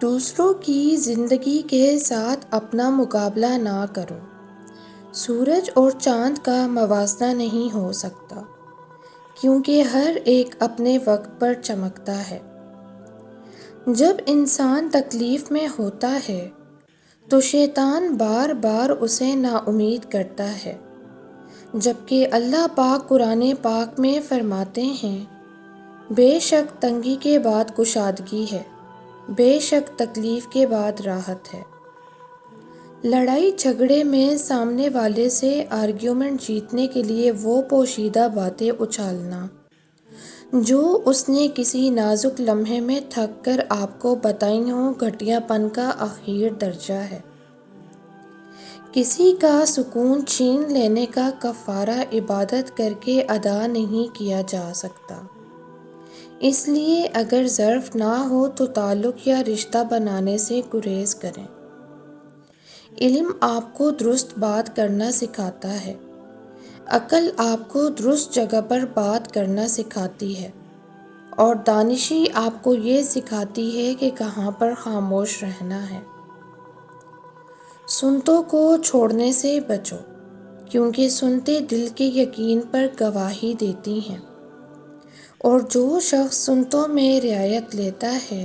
دوسروں کی زندگی کے ساتھ اپنا مقابلہ نہ کرو۔ سورج اور چاند کا موازنہ نہیں ہو سکتا، کیونکہ ہر ایک اپنے وقت پر چمکتا ہے۔ جب انسان تکلیف میں ہوتا ہے تو شیطان بار بار اسے نا امید کرتا ہے، جبکہ اللہ پاک قرآن پاک میں فرماتے ہیں، بے شک تنگی کے بعد کشادگی ہے، بے شک تکلیف کے بعد راحت ہے۔ لڑائی جھگڑے میں سامنے والے سے آرگیومنٹ جیتنے کے لیے وہ پوشیدہ باتیں اچھالنا جو اس نے کسی نازک لمحے میں تھک کر آپ کو بتائی ہوں، گھٹیا پن کا آخری درجہ ہے۔ کسی کا سکون چھین لینے کا کفارہ عبادت کر کے ادا نہیں کیا جا سکتا، اس لیے اگر ظرف نہ ہو تو تعلق یا رشتہ بنانے سے گریز کریں۔ علم آپ کو درست بات کرنا سکھاتا ہے، عقل آپ کو درست جگہ پر بات کرنا سکھاتی ہے، اور دانشی آپ کو یہ سکھاتی ہے کہ کہاں پر خاموش رہنا ہے۔ سنتوں کو چھوڑنے سے بچو، کیونکہ سنتے دل کے یقین پر گواہی دیتی ہیں، اور جو شخص سنتوں میں رعایت لیتا ہے،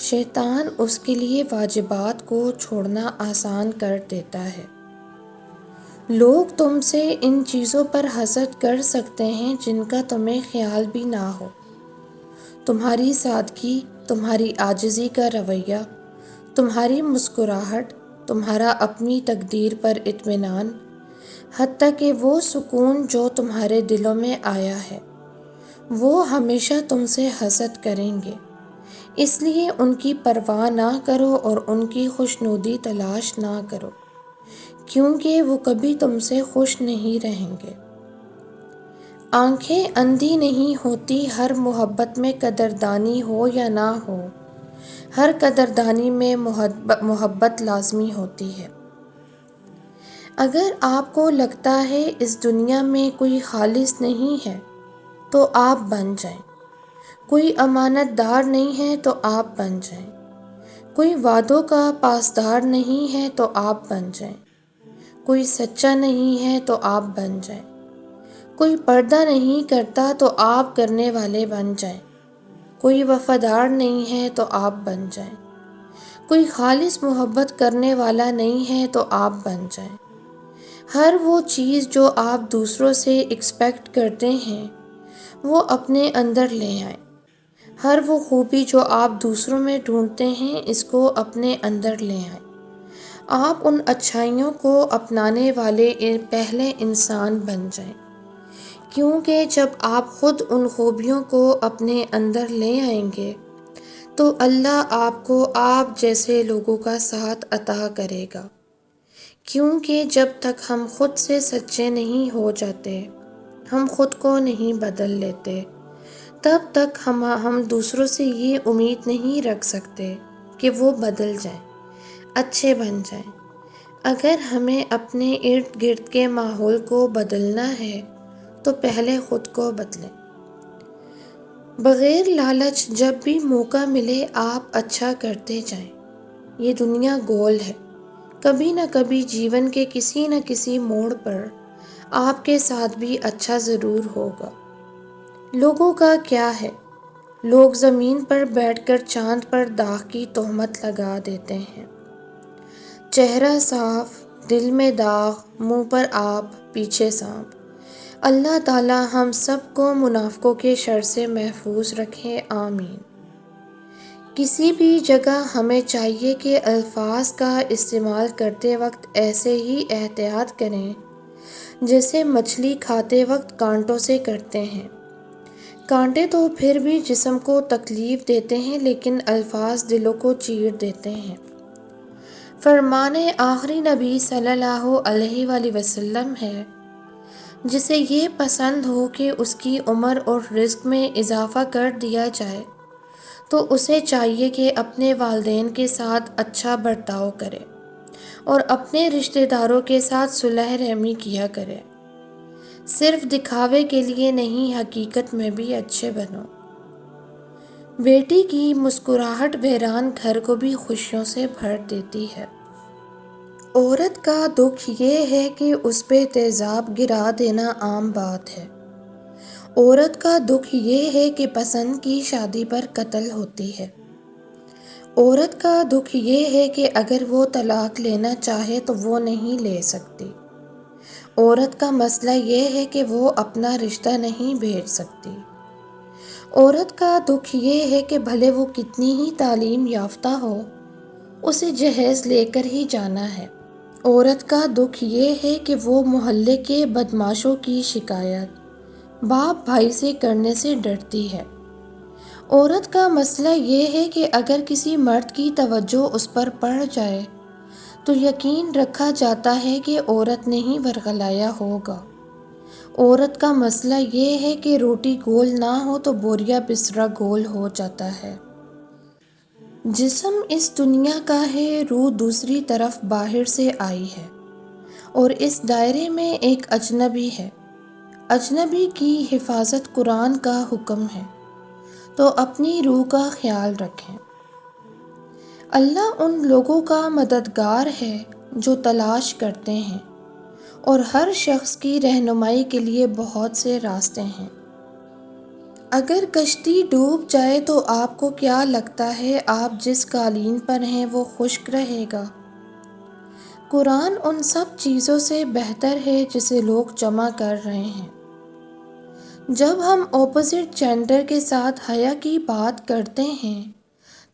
شیطان اس کے لیے واجبات کو چھوڑنا آسان کر دیتا ہے۔ لوگ تم سے ان چیزوں پر حسد کر سکتے ہیں جن کا تمہیں خیال بھی نہ ہو۔ تمہاری سادگی، تمہاری عاجزی کا رویہ، تمہاری مسکراہٹ، تمہارا اپنی تقدیر پر اطمینان، حتیٰ کہ وہ سکون جو تمہارے دلوں میں آیا ہے، وہ ہمیشہ تم سے حسد کریں گے۔ اس لیے ان کی پرواہ نہ کرو اور ان کی خوشنودی تلاش نہ کرو، کیونکہ وہ کبھی تم سے خوش نہیں رہیں گے۔ آنکھیں اندھی نہیں ہوتی، ہر محبت میں قدردانی ہو یا نہ ہو، ہر قدردانی میں محبت لازمی ہوتی ہے۔ اگر آپ کو لگتا ہے اس دنیا میں کوئی خالص نہیں ہے تو آپ بن جائیں، کوئی امانت دار نہیں ہے تو آپ بن جائیں، کوئی وعدوں کا پاسدار نہیں ہے تو آپ بن جائیں، کوئی سچا نہیں ہے تو آپ بن جائیں، کوئی پردہ نہیں کرتا تو آپ کرنے والے بن جائیں، کوئی وفادار نہیں ہے تو آپ بن جائیں، کوئی خالص محبت کرنے والا نہیں ہے تو آپ بن جائیں۔ ہر وہ چیز جو آپ دوسروں سے ایکسپیکٹ کرتے ہیں وہ اپنے اندر لے آئیں۔ ہر وہ خوبی جو آپ دوسروں میں ڈھونڈتے ہیں اس کو اپنے اندر لے آئیں۔ آپ ان اچھائیوں کو اپنانے والے پہلے انسان بن جائیں، کیونکہ جب آپ خود ان خوبیوں کو اپنے اندر لے آئیں گے تو اللہ آپ کو آپ جیسے لوگوں کا ساتھ عطا کرے گا، کیونکہ جب تک ہم خود سے سچے نہیں ہو جاتے، ہم خود کو نہیں بدل لیتے، تب تک ہم دوسروں سے یہ امید نہیں رکھ سکتے کہ وہ بدل جائیں، اچھے بن جائیں۔ اگر ہمیں اپنے ارد گرد کے ماحول کو بدلنا ہے تو پہلے خود کو بدلیں۔ بغیر لالچ جب بھی موقع ملے آپ اچھا کرتے جائیں۔ یہ دنیا گول ہے، کبھی نہ کبھی جیون کے کسی نہ کسی موڑ پر آپ کے ساتھ بھی اچھا ضرور ہوگا۔ لوگوں کا کیا ہے؟ لوگ زمین پر بیٹھ کر چاند پر داغ کی تہمت لگا دیتے ہیں۔ چہرہ صاف، دل میں داغ، منہ پر آب، پیچھے سانپ۔ اللہ تعالی ہم سب کو منافقوں کے شر سے محفوظ رکھے، آمین۔ کسی بھی جگہ ہمیں چاہیے کہ الفاظ کا استعمال کرتے وقت ایسے ہی احتیاط کریں جیسے مچھلی کھاتے وقت کانٹوں سے کرتے ہیں۔ کانٹے تو پھر بھی جسم کو تکلیف دیتے ہیں، لیکن الفاظ دلوں کو چیر دیتے ہیں۔ فرمان آخری نبی صلی اللہ علیہ وآلہ وسلم ہے، جسے یہ پسند ہو کہ اس کی عمر اور رزق میں اضافہ کر دیا جائے تو اسے چاہیے کہ اپنے والدین کے ساتھ اچھا برتاؤ کرے اور اپنے رشتہ داروں کے ساتھ صلح رحمی کیا کرے۔ صرف دکھاوے کے لیے نہیں، حقیقت میں بھی اچھے بنو۔ بیٹی کی مسکراہٹ ویران گھر کو بھی خوشیوں سے بھر دیتی ہے۔ عورت کا دکھ یہ ہے کہ اس پہ تیزاب گرا دینا عام بات ہے۔ عورت کا دکھ یہ ہے کہ پسند کی شادی پر قتل ہوتی ہے۔ عورت کا دکھ یہ ہے کہ اگر وہ طلاق لینا چاہے تو وہ نہیں لے سکتی۔ عورت کا مسئلہ یہ ہے کہ وہ اپنا رشتہ نہیں بھیج سکتی۔ عورت کا دکھ یہ ہے کہ بھلے وہ کتنی ہی تعلیم یافتہ ہو، اسے جہیز لے کر ہی جانا ہے۔ عورت کا دکھ یہ ہے کہ وہ محلے کے بدماشوں کی شکایت باپ بھائی سے کرنے سے ڈرتی ہے۔ عورت کا مسئلہ یہ ہے کہ اگر کسی مرد کی توجہ اس پر پڑ جائے تو یقین رکھا جاتا ہے کہ عورت نے ہی ورغلایا ہوگا۔ عورت کا مسئلہ یہ ہے کہ روٹی گول نہ ہو تو بوریا بستر گول ہو جاتا ہے۔ جسم اس دنیا کا ہے، روح دوسری طرف باہر سے آئی ہے، اور اس دائرے میں ایک اجنبی ہے۔ اجنبی کی حفاظت قرآن کا حکم ہے، تو اپنی روح کا خیال رکھیں۔ اللہ ان لوگوں کا مددگار ہے جو تلاش کرتے ہیں، اور ہر شخص کی رہنمائی کے لیے بہت سے راستے ہیں۔ اگر کشتی ڈوب جائے تو آپ کو کیا لگتا ہے آپ جس قالین پر ہیں وہ خشک رہے گا؟ قرآن ان سب چیزوں سے بہتر ہے جسے لوگ جمع کر رہے ہیں۔ جب ہم اپوزٹ جینڈر کے ساتھ حیا کی بات کرتے ہیں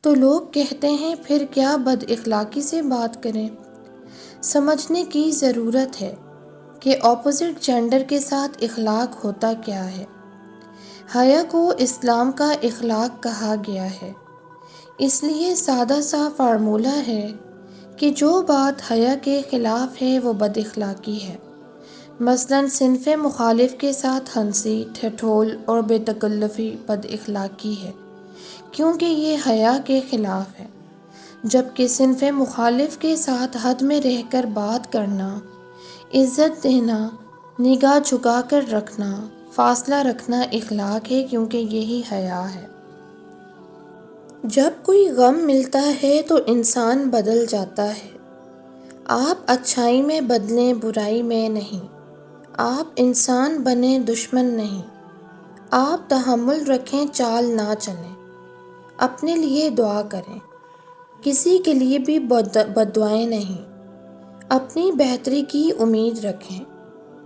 تو لوگ کہتے ہیں پھر کیا بد اخلاقی سے بات کریں؟ سمجھنے کی ضرورت ہے کہ اپوزٹ جینڈر کے ساتھ اخلاق ہوتا کیا ہے۔ حیا کو اسلام کا اخلاق کہا گیا ہے، اس لیے سادہ سا فارمولہ ہے کہ جو بات حیا کے خلاف ہے وہ بد اخلاقی ہے۔ مثلاً صنف مخالف کے ساتھ ہنسی، ٹھٹھول اور بے تکلفی بد اخلاقی ہے، کیونکہ یہ حیا کے خلاف ہے، جبکہ صنف مخالف کے ساتھ حد میں رہ کر بات کرنا، عزت دینا، نگاہ جھکا کر رکھنا، فاصلہ رکھنا اخلاق ہے، کیونکہ یہی حیا ہے۔ جب کوئی غم ملتا ہے تو انسان بدل جاتا ہے۔ آپ اچھائی میں بدلیں، برائی میں نہیں۔ آپ انسان بنیں، دشمن نہیں۔ آپ تحمل رکھیں، چال نہ چلیں۔ اپنے لیے دعا کریں، کسی کے لیے بھی بددعائیں نہیں۔ اپنی بہتری کی امید رکھیں،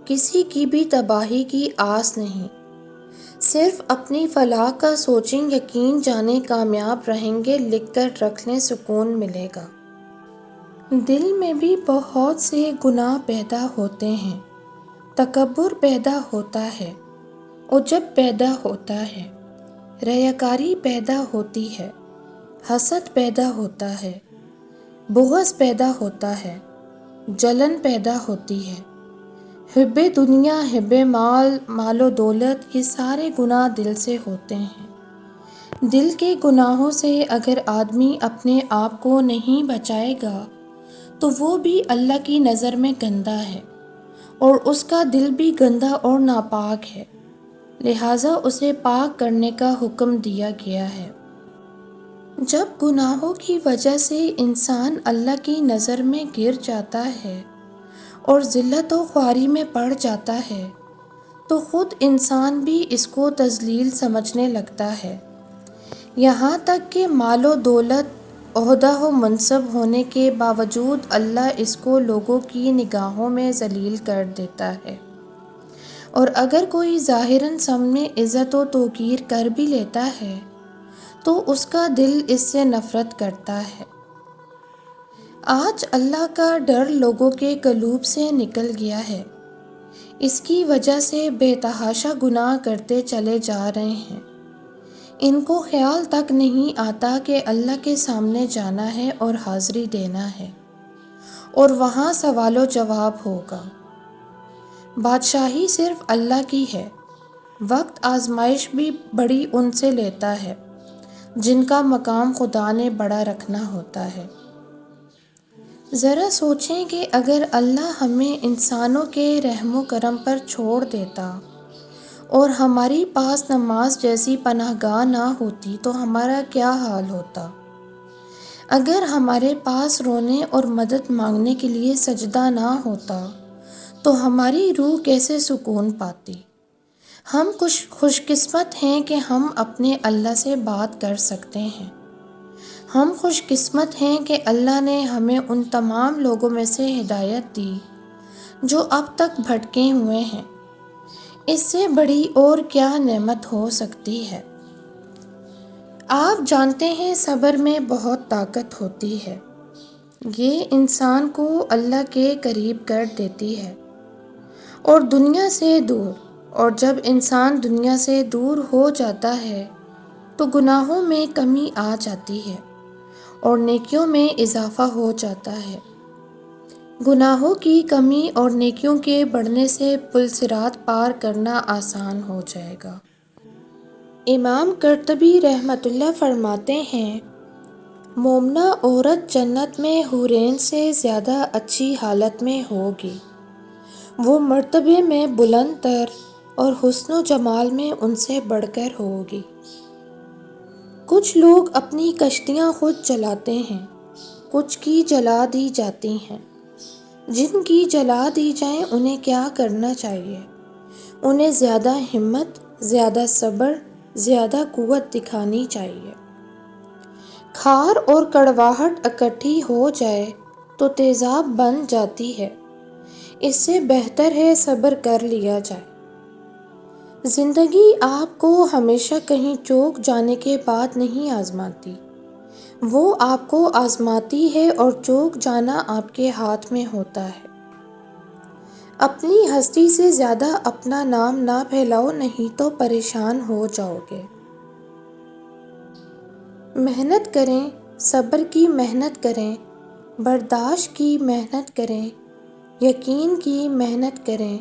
کسی کی بھی تباہی کی آس نہیں۔ صرف اپنی فلاح کا سوچیں، یقین جانیں کامیاب رہیں گے، لکھ کر رکھ لیں، سکون ملے گا۔ دل میں بھی بہت سے گناہ پیدا ہوتے ہیں، تکبر پیدا ہوتا ہے، عجب پیدا ہوتا ہے، ریاکاری پیدا ہوتی ہے، حسد پیدا ہوتا ہے، بغض پیدا ہوتا ہے، جلن پیدا ہوتی ہے، حب دنیا، حب مال، مال و دولت، یہ سارے گناہ دل سے ہوتے ہیں۔ دل کے گناہوں سے اگر آدمی اپنے آپ کو نہیں بچائے گا تو وہ بھی اللہ کی نظر میں گندا ہے، اور اس کا دل بھی گندا اور ناپاک ہے، لہٰذا اسے پاک کرنے کا حکم دیا گیا ہے۔ جب گناہوں کی وجہ سے انسان اللہ کی نظر میں گر جاتا ہے اور ذلت و خواری میں پڑ جاتا ہے تو خود انسان بھی اس کو تذلیل سمجھنے لگتا ہے، یہاں تک کہ مال و دولت، عہدہ و منصب ہونے کے باوجود اللہ اس کو لوگوں کی نگاہوں میں ذلیل کر دیتا ہے، اور اگر کوئی ظاہراً سامنے عزت و توقیر کر بھی لیتا ہے تو اس کا دل اس سے نفرت کرتا ہے۔ آج اللہ کا ڈر لوگوں کے قلوب سے نکل گیا ہے، اس کی وجہ سے بے تحاشا گناہ کرتے چلے جا رہے ہیں۔ ان کو خیال تک نہیں آتا کہ اللہ کے سامنے جانا ہے اور حاضری دینا ہے، اور وہاں سوال و جواب ہوگا۔ بادشاہی صرف اللہ کی ہے، وقت آزمائش بھی بڑی ان سے لیتا ہے جن کا مقام خدا نے بڑا رکھنا ہوتا ہے۔ ذرا سوچیں کہ اگر اللہ ہمیں انسانوں کے رحم و کرم پر چھوڑ دیتا اور ہمارے پاس نماز جیسی پناہ گاہ نہ ہوتی تو ہمارا کیا حال ہوتا؟ اگر ہمارے پاس رونے اور مدد مانگنے کے لیے سجدہ نہ ہوتا تو ہماری روح کیسے سکون پاتی؟ ہم خوش قسمت ہیں کہ ہم اپنے اللہ سے بات کر سکتے ہیں۔ ہم خوش قسمت ہیں کہ اللہ نے ہمیں ان تمام لوگوں میں سے ہدایت دی جو اب تک بھٹکے ہوئے ہیں۔ اس سے بڑی اور کیا نعمت ہو سکتی ہے؟ آپ جانتے ہیں صبر میں بہت طاقت ہوتی ہے۔ یہ انسان کو اللہ کے قریب کر دیتی ہے اور دنیا سے دور، اور جب انسان دنیا سے دور ہو جاتا ہے تو گناہوں میں کمی آ جاتی ہے اور نیکیوں میں اضافہ ہو جاتا ہے۔ گناہوں کی کمی اور نیکیوں کے بڑھنے سے پل صراط پار کرنا آسان ہو جائے گا۔ امام قرطبی رحمۃ اللہ فرماتے ہیں، مومنہ عورت جنت میں حورین سے زیادہ اچھی حالت میں ہوگی، وہ مرتبے میں بلند تر اور حسن و جمال میں ان سے بڑھ کر ہوگی۔ کچھ لوگ اپنی کشتیاں خود چلاتے ہیں، کچھ کی جلا دی جاتی ہیں۔ جن کی جلا دی جائیں انہیں کیا کرنا چاہیے؟ انہیں زیادہ ہمت، زیادہ صبر، زیادہ قوت دکھانی چاہیے۔ کھار اور کڑواہٹ اکٹھی ہو جائے تو تیزاب بن جاتی ہے، اس سے بہتر ہے صبر کر لیا جائے۔ زندگی آپ کو ہمیشہ کہیں چوک جانے کے بعد نہیں آزماتی، وہ آپ کو آزماتی ہے اور چوک جانا آپ کے ہاتھ میں ہوتا ہے۔ اپنی ہستی سے زیادہ اپنا نام نہ پھیلاؤ، نہیں تو پریشان ہو جاؤ گے۔ محنت کریں، صبر کی محنت کریں، برداشت کی محنت کریں، یقین کی محنت کریں۔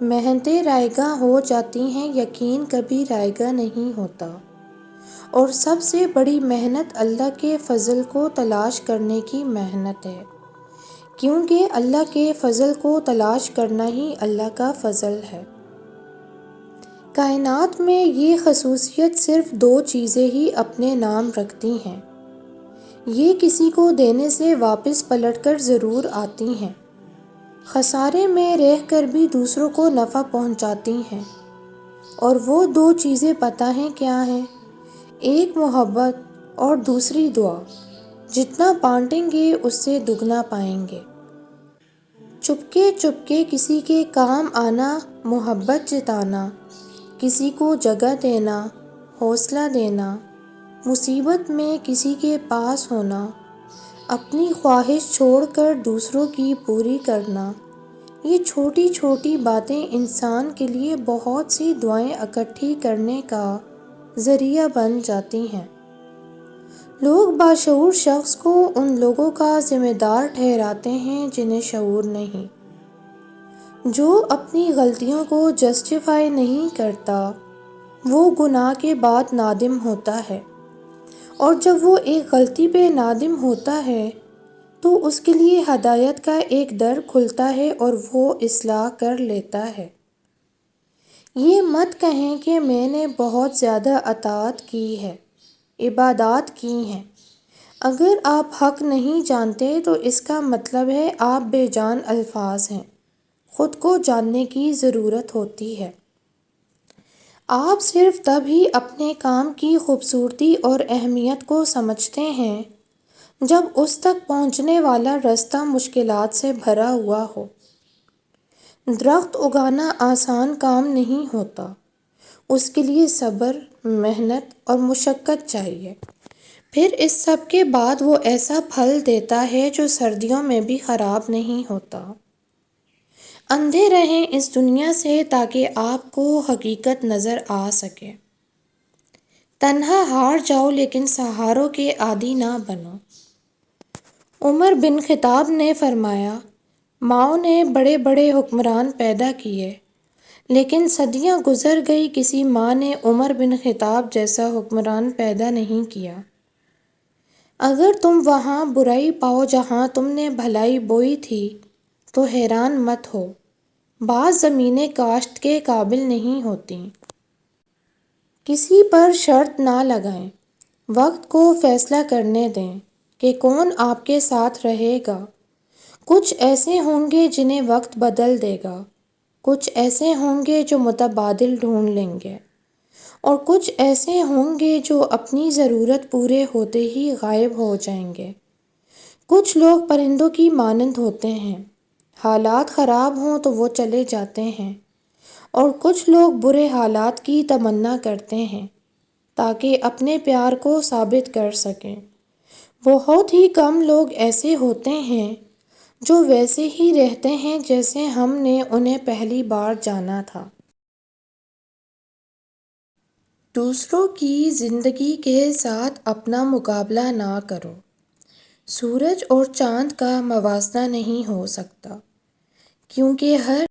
محنتیں رائے گاں ہو جاتی ہیں، یقین کبھی رائے گاں نہیں ہوتا۔ اور سب سے بڑی محنت اللہ کے فضل کو تلاش کرنے کی محنت ہے، کیونکہ اللہ کے فضل کو تلاش کرنا ہی اللہ کا فضل ہے۔ کائنات میں یہ خصوصیت صرف دو چیزیں ہی اپنے نام رکھتی ہیں، یہ کسی کو دینے سے واپس پلٹ کر ضرور آتی ہیں، خسارے میں رہ کر بھی دوسروں کو نفع پہنچاتی ہیں، اور وہ دو چیزیں پتہ ہیں کیا ہیں؟ ایک محبت اور دوسری دعا۔ جتنا بانٹیں گے اس سے دگنا پائیں گے۔ چپکے چپکے کسی کے کام آنا، محبت جتانا، کسی کو جگہ دینا، حوصلہ دینا، مصیبت میں کسی کے پاس ہونا، اپنی خواہش چھوڑ کر دوسروں کی پوری کرنا، یہ چھوٹی چھوٹی باتیں انسان کے لیے بہت سی دعائیں اکٹھی کرنے کا ذریعہ بن جاتی ہیں۔ لوگ باشعور شخص کو ان لوگوں کا ذمہ دار ٹھہراتے ہیں جنہیں شعور نہیں۔ جو اپنی غلطیوں کو جسٹیفائی نہیں کرتا وہ گناہ کے بعد نادم ہوتا ہے، اور جب وہ ایک غلطی پہ نادم ہوتا ہے تو اس کے لیے ہدایت کا ایک در کھلتا ہے اور وہ اصلاح کر لیتا ہے۔ یہ مت کہیں کہ میں نے بہت زیادہ اطاعت کی ہے، عبادات کی ہیں۔ اگر آپ حق نہیں جانتے تو اس کا مطلب ہے آپ بے جان الفاظ ہیں۔ خود کو جاننے کی ضرورت ہوتی ہے۔ آپ صرف تب ہی اپنے کام کی خوبصورتی اور اہمیت کو سمجھتے ہیں جب اس تک پہنچنے والا راستہ مشکلات سے بھرا ہوا ہو۔ درخت اگانا آسان کام نہیں ہوتا، اس کے لیے صبر، محنت اور مشقت چاہیے۔ پھر اس سب کے بعد وہ ایسا پھل دیتا ہے جو سردیوں میں بھی خراب نہیں ہوتا۔ اندھے رہیں اس دنیا سے تاکہ آپ کو حقیقت نظر آ سکے۔ تنہا ہار جاؤ لیکن سہاروں کے عادی نہ بنو۔ عمر بن خطاب نے فرمایا، ماؤں نے بڑے بڑے حکمران پیدا کیے، لیکن صدیاں گزر گئی کسی ماں نے عمر بن خطاب جیسا حکمران پیدا نہیں کیا۔ اگر تم وہاں برائی پاؤ جہاں تم نے بھلائی بوئی تھی تو حیران مت ہو، بعض زمینیں کاشت کے قابل نہیں ہوتیں۔ کسی پر شرط نہ لگائیں، وقت کو فیصلہ کرنے دیں کہ کون آپ کے ساتھ رہے گا۔ کچھ ایسے ہوں گے جنہیں وقت بدل دے گا، کچھ ایسے ہوں گے جو متبادل ڈھونڈ لیں گے، اور کچھ ایسے ہوں گے جو اپنی ضرورت پورے ہوتے ہی غائب ہو جائیں گے۔ کچھ لوگ پرندوں کی مانند ہوتے ہیں، حالات خراب ہوں تو وہ چلے جاتے ہیں، اور کچھ لوگ برے حالات کی تمنا کرتے ہیں تاکہ اپنے پیار کو ثابت کر سکیں۔ بہت ہی کم لوگ ایسے ہوتے ہیں جو ویسے ہی رہتے ہیں جیسے ہم نے انہیں پہلی بار جانا تھا۔ دوسروں کی زندگی کے ساتھ اپنا مقابلہ نہ کرو۔ سورج اور چاند کا موازنہ نہیں ہو سکتا، کیونکہ ہر